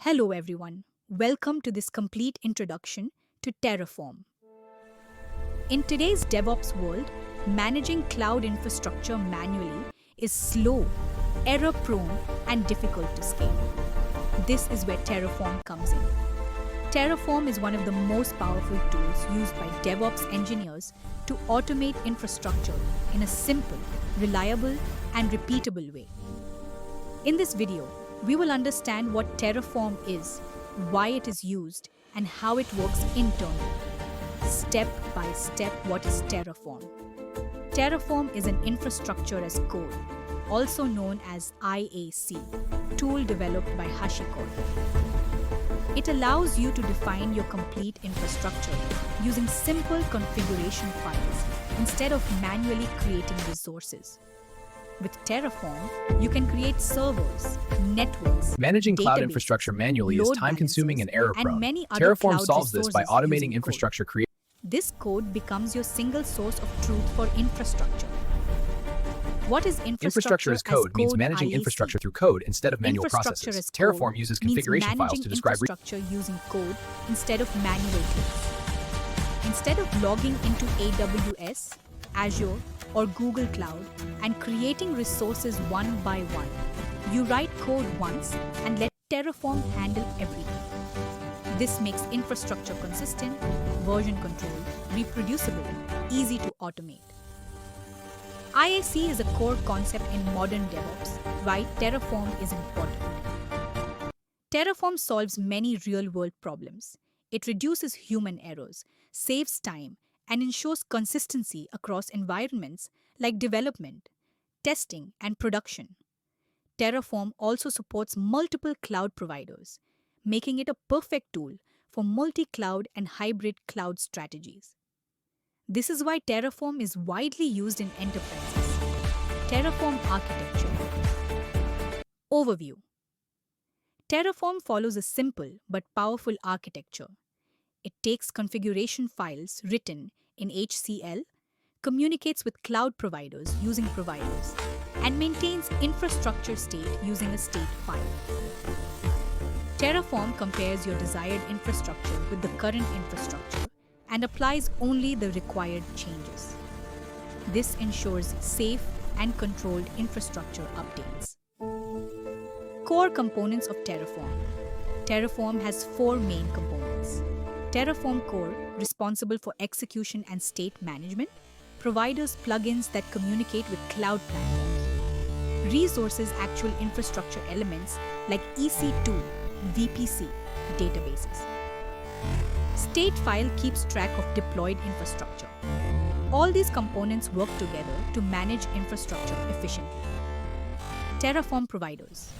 Hello, everyone. Welcome to this complete introduction to Terraform. In today's DevOps world, managing cloud infrastructure manually is slow, error prone, and difficult to scale. This is where Terraform comes in. Terraform is one of the most powerful tools used by DevOps engineers to automate infrastructure in a simple, reliable, and repeatable way. In this video, we will understand what Terraform is, why it is used, and how it works internally. Step by step, what is Terraform? Terraform is an infrastructure as code, also known as IAC, tool developed by HashiCorp. It allows you to define your complete infrastructure using simple configuration files instead of manually creating resources. With Terraform, you can create servers, networks, Managing cloud databases, infrastructure manually is load time-consuming and balancers, error-prone. and many other Terraform cloud solves this by resources automating using infrastructure creation. This code becomes your single source of truth for infrastructure. What is Infrastructure as code means managing IAC? infrastructure through code instead of manual Infrastructure processes. as code Terraform uses means configuration files managing to describe infrastructure using code instead of manual tools. Instead of logging into AWS, Azure, or Google Cloud and creating resources one by one, you write code once and let Terraform handle everything. This makes infrastructure consistent, version control, reproducible, easy to automate. IAC is a core concept in modern DevOps, why Terraform is important. Terraform solves many real-world problems. It reduces human errors, saves time, and ensures consistency across environments like development, testing, and production. Terraform also supports multiple cloud providers, making it a perfect tool for multi-cloud and hybrid cloud strategies. This is why Terraform is widely used in enterprises. Terraform architecture. Overview. Terraform follows a simple but powerful architecture. It takes configuration files written in HCL, communicates with cloud providers using providers, and maintains infrastructure state using a state file. Terraform compares your desired infrastructure with the current infrastructure and applies only the required changes. This ensures safe and controlled infrastructure updates. Core components of Terraform. Terraform has four main components. Terraform Core, responsible for execution and state management, provides plugins that communicate with cloud platforms. Resources actual infrastructure elements like EC2, VPC, databases. State file keeps track of deployed infrastructure. All these components work together to manage infrastructure efficiently. Terraform providers.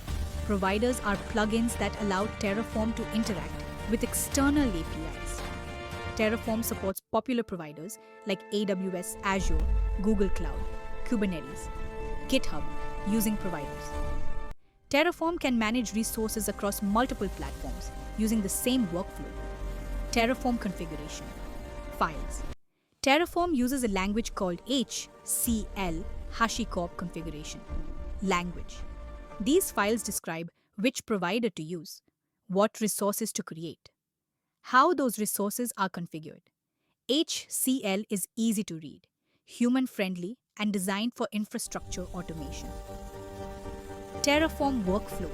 Providers are plugins that allow Terraform to interact with external APIs. Terraform supports popular providers like AWS, Azure, Google Cloud, Kubernetes, GitHub using providers. Terraform can manage resources across multiple platforms using the same workflow. Terraform configuration. Files. Terraform uses a language called HCL, HashiCorp configuration. Language. These files describe which provider to use, what resources to create, how those resources are configured. HCL is easy to read, human-friendly, and designed for infrastructure automation. Terraform workflow.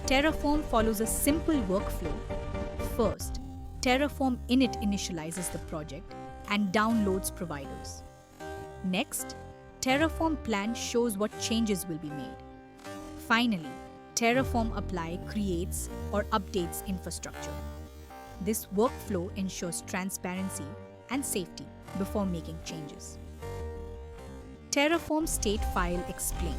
Terraform follows a simple workflow. First, Terraform init initializes the project and downloads providers. Next, Terraform plan shows what changes will be made. Finally, Terraform apply creates or updates infrastructure. This workflow ensures transparency and safety before making changes. Terraform state file explained.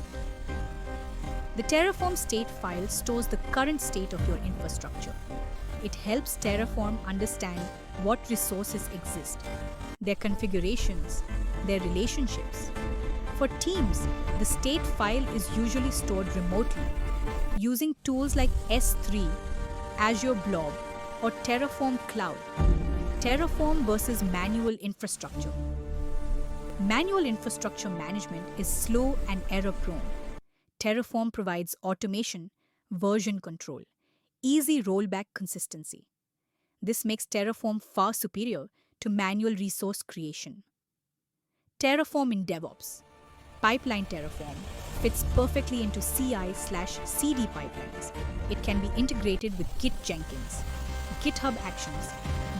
The Terraform state file stores the current state of your infrastructure. It helps Terraform understand what resources exist, their configurations, their relationships. For teams, the state file is usually stored remotely using tools like S3, Azure Blob, or Terraform Cloud. Terraform versus manual infrastructure. Manual infrastructure management is slow and error-prone. Terraform provides automation, version control, easy rollback consistency. This makes Terraform far superior to manual resource creation. Terraform in DevOps. Pipeline Terraform fits perfectly into CI/CD pipelines. It can be integrated with Git Jenkins, GitHub Actions,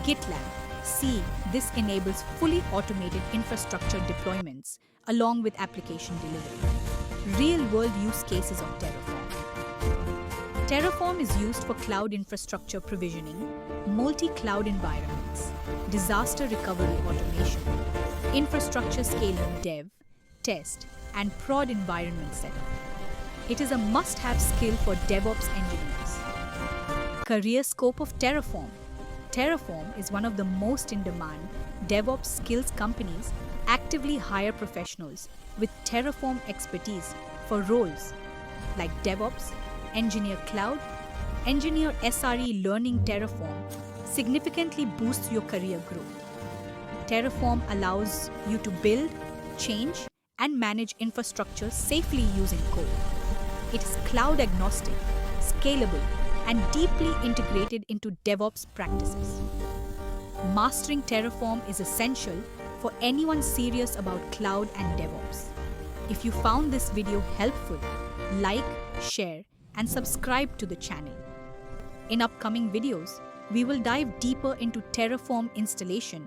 GitLab. This enables fully automated infrastructure deployments along with application delivery. Real-world use cases of Terraform. Terraform is used for cloud infrastructure provisioning, multi-cloud environments, disaster recovery automation, infrastructure scaling dev, test, and prod environment setup. It is a must-have skill for DevOps engineers. Career scope of Terraform. Terraform is one of the most in-demand DevOps skills companies actively hire professionals with Terraform expertise for roles like DevOps, Engineer Cloud, Engineer SRE. Learning Terraform significantly boosts your career growth. Terraform allows you to build, change, and manage infrastructure safely using code. It is cloud agnostic, scalable, and deeply integrated into DevOps practices. Mastering Terraform is essential for anyone serious about cloud and DevOps. If you found this video helpful, like, share, and subscribe to the channel. In upcoming videos, we will dive deeper into Terraform installation,